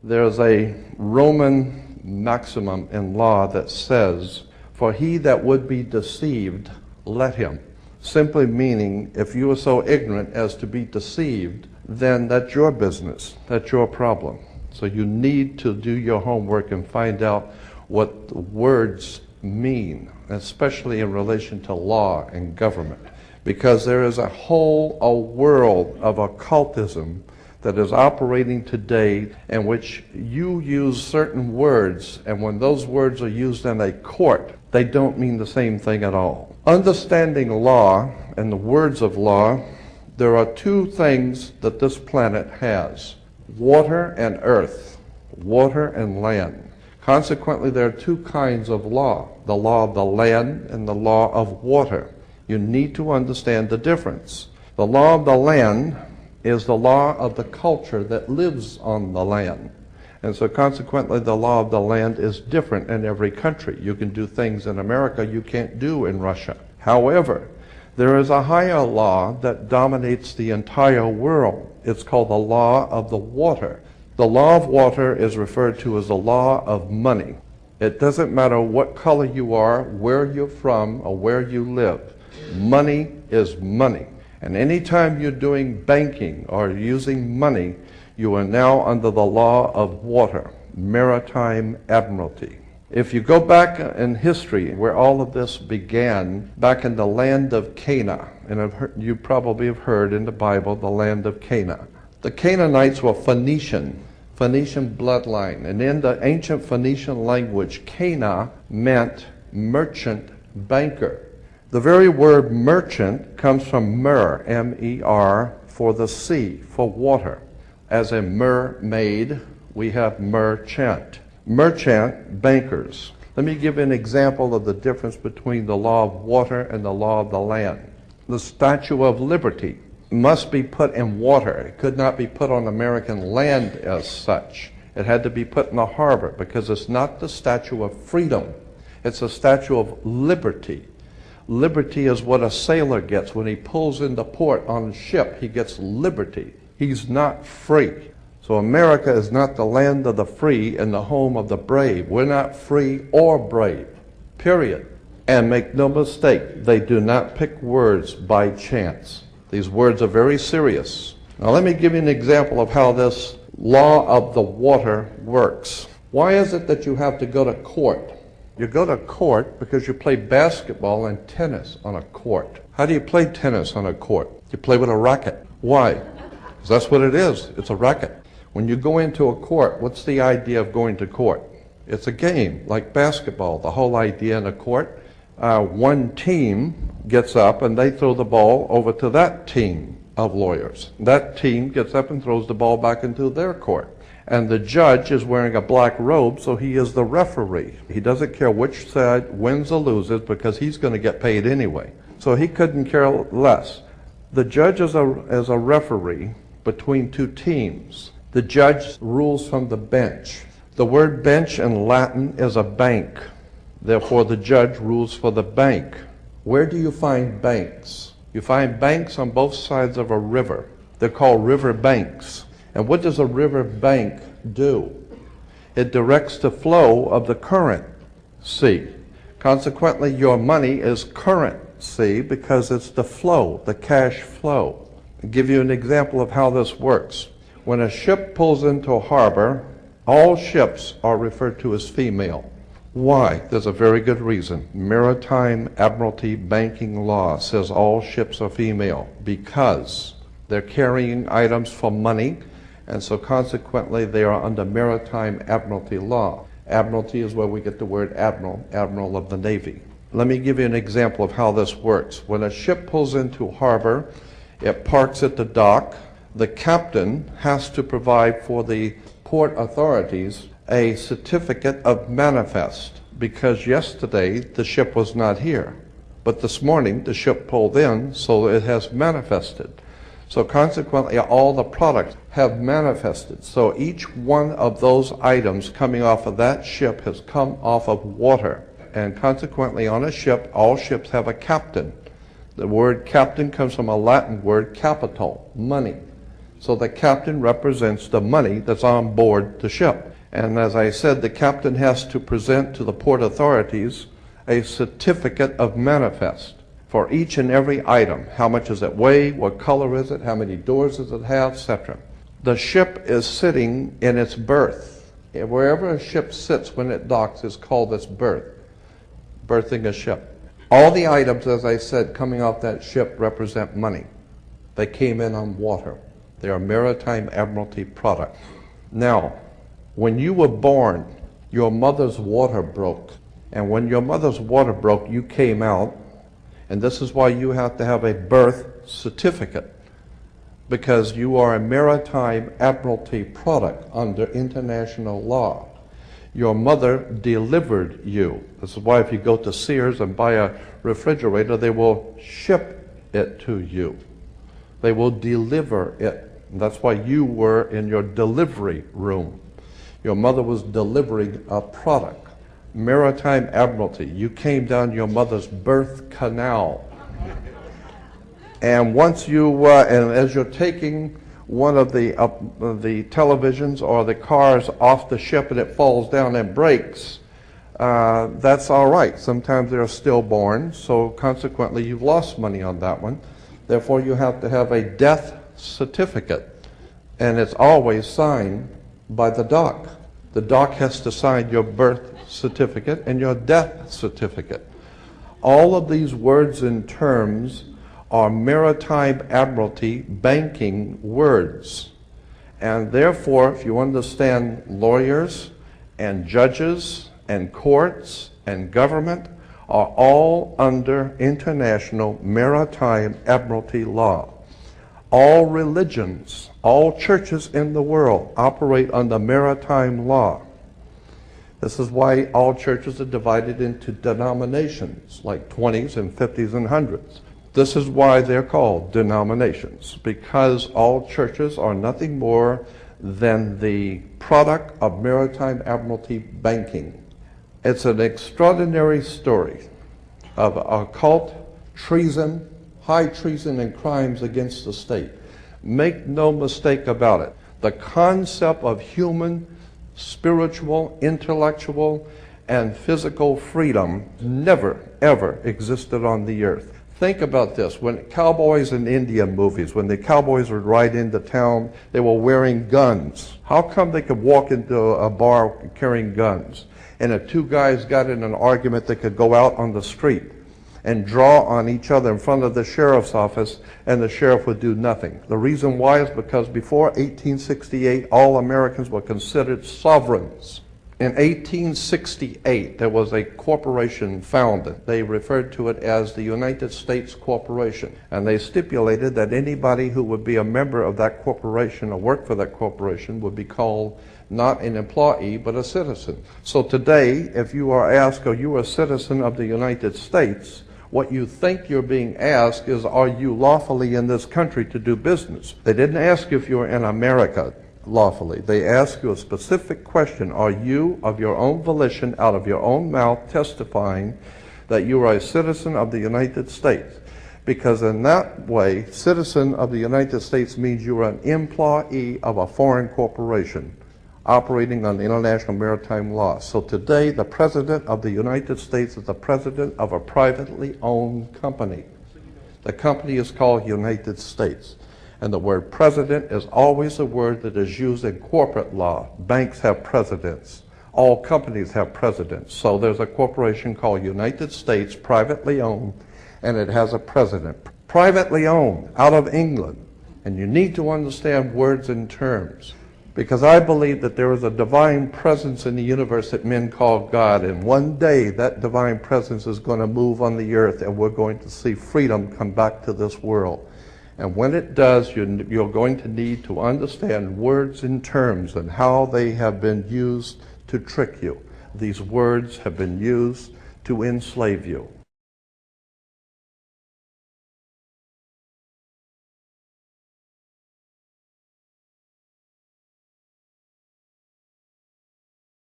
There's a Roman maximum in law that says, "For he that would be deceived, let him." Simply meaning, if you are so ignorant as to be deceived, then that's your business, that's your problem. So you need to do your homework and find out what the words mean, especially in relation to law and government, because there is a world of occultism that is operating today in which you use certain words, and when those words are used in a court, they don't mean the same thing at all. Understanding law and the words of law, there are two things that this planet has: water and earth, water and land. Consequently, there are two kinds of law: the law of the land and the law of water. You need to understand the difference. The law of the land is the law of the culture that lives on the land. And so consequently, the law of the land is different in every country. You can do things in America you can't do in Russia. However, there is a higher law that dominates the entire world. It's called the law of the water. The law of water is referred to as the law of money. It doesn't matter what color you are, where you're from, or where you live. Money is money. And anytime you're doing banking or using money, you are now under the law of water, Maritime Admiralty. If you go back in history where all of this began, back in the land of Canaan, and you probably have heard in the Bible, the land of Canaan. The Canaanites were Phoenician bloodline, and in the ancient Phoenician language, Cana meant merchant, banker. The very word merchant comes from mer, M-E-R, for the sea, for water. As a mermaid, we have merchant. Merchant, bankers. Let me give you an example of the difference between the law of water and the law of the land. The Statue of Liberty must be put in water. It could not be put on American land as such. It had to be put in the harbor because it's not the Statue of Freedom. It's a Statue of Liberty. Liberty is what a sailor gets when he pulls into port on a ship. He gets liberty. He's not free. So America is not the land of the free and the home of the brave. We're not free or brave, period. And make no mistake, they do not pick words by chance. These words are very serious. Now let me give you an example of how this law of the water works. Why is it that you have to go to court? You go to court because you play basketball and tennis on a court. How do you play tennis on a court? You play with a racket. Why? Because that's what it is. It's a racket. When you go into a court, what's the idea of going to court? It's a game, like basketball. The whole idea in a court, one team gets up and they throw the ball over to that team of lawyers. That team gets up and throws the ball back into their court. And the judge is wearing a black robe, so he is the referee. He doesn't care which side wins or loses because he's going to get paid anyway. So he couldn't care less. The judge is a referee between two teams. The judge rules from the bench. The word bench in Latin is a bank. Therefore, the judge rules for the bank. Where do you find banks? You find banks on both sides of a river. They're called river banks. And what does a river bank do? It directs the flow of the current sea. Consequently, your money is currency because it's the flow, the cash flow. I'll give you an example of how this works. When a ship pulls into a harbor, all ships are referred to as female. Why? There's a very good reason. Maritime Admiralty banking law says all ships are female because they're carrying items for money, and so consequently they are under Maritime Admiralty law. Admiralty is where we get the word admiral, admiral of the Navy. Let me give you an example of how this works. When a ship pulls into harbor, it parks at the dock. The captain has to provide for the port authorities a certificate of manifest, because yesterday the ship was not here. But this morning the ship pulled in, so it has manifested. So consequently all the products have manifested. So each one of those items coming off of that ship has come off of water. And consequently on a ship, all ships have a captain. The word captain comes from a Latin word capital, money. So the captain represents the money that's on board the ship. And as I said, the captain has to present to the port authorities a certificate of manifest for each and every item. How much does it weigh? What color is it? How many doors does it have? Etc. The ship is sitting in its berth. Wherever a ship sits when it docks is called its berth, berthing a ship. All the items, as I said, coming off that ship represent money. They came in on water. They are Maritime Admiralty products. Now, when you were born, your mother's water broke. And when your mother's water broke, you came out. And this is why you have to have a birth certificate, because you are a Maritime Admiralty product under international law. Your mother delivered you. This is why if you go to Sears and buy a refrigerator, they will ship it to you. They will deliver it. And that's why you were in your delivery room. Your mother was delivering a product. Maritime Admiralty. You came down your mother's birth canal. And once you, and as you're taking one of the televisions or the cars off the ship and it falls down and breaks, that's all right. Sometimes they're stillborn, so consequently you've lost money on that one. Therefore you have to have a death certificate, and it's always signed by the dock. The dock has to sign your birth certificate and your death certificate. All of these words and terms are Maritime Admiralty banking words. And therefore, if you understand lawyers and judges and courts and government are all under international Maritime Admiralty law. All religions, all churches in the world operate under maritime law. This is why all churches are divided into denominations, like 20s and 50s and 100s. This is why they're called denominations, because all churches are nothing more than the product of Maritime Admiralty banking. It's an extraordinary story of occult treason, high treason, and crimes against the state. Make no mistake about it. The concept of human, spiritual, intellectual, and physical freedom never, ever existed on the earth. Think about this. When cowboys in Indian movies, when the cowboys would ride into town, they were wearing guns. How come they could walk into a bar carrying guns? And if two guys got in an argument, they could go out on the street and draw on each other in front of the sheriff's office, and the sheriff would do nothing. The reason why is because before 1868, all Americans were considered sovereigns. In 1868, there was a corporation founded. They referred to it as the United States Corporation. And they stipulated that anybody who would be a member of that corporation or work for that corporation would be called not an employee, but a citizen. So today, if you are asked, are you a citizen of the United States? What you think you're being asked is, are you lawfully in this country to do business? They didn't ask you if you were in America lawfully. They ask you a specific question. Are you, of your own volition, out of your own mouth, testifying that you are a citizen of the United States? Because in that way, citizen of the United States means you are an employee of a foreign corporation operating on international maritime law. So today, the President of the United States is the president of a privately owned company. The company is called United States. And the word president is always a word that is used in corporate law. Banks have presidents. All companies have presidents. So there's a corporation called United States, privately owned, and it has a president. Privately owned, out of England. And you need to understand words and terms, because I believe that there is a divine presence in the universe that men call God, and one day that divine presence is going to move on the earth, and we're going to see freedom come back to this world. And when it does, you're going to need to understand words and terms and how they have been used to trick you. These words have been used to enslave you.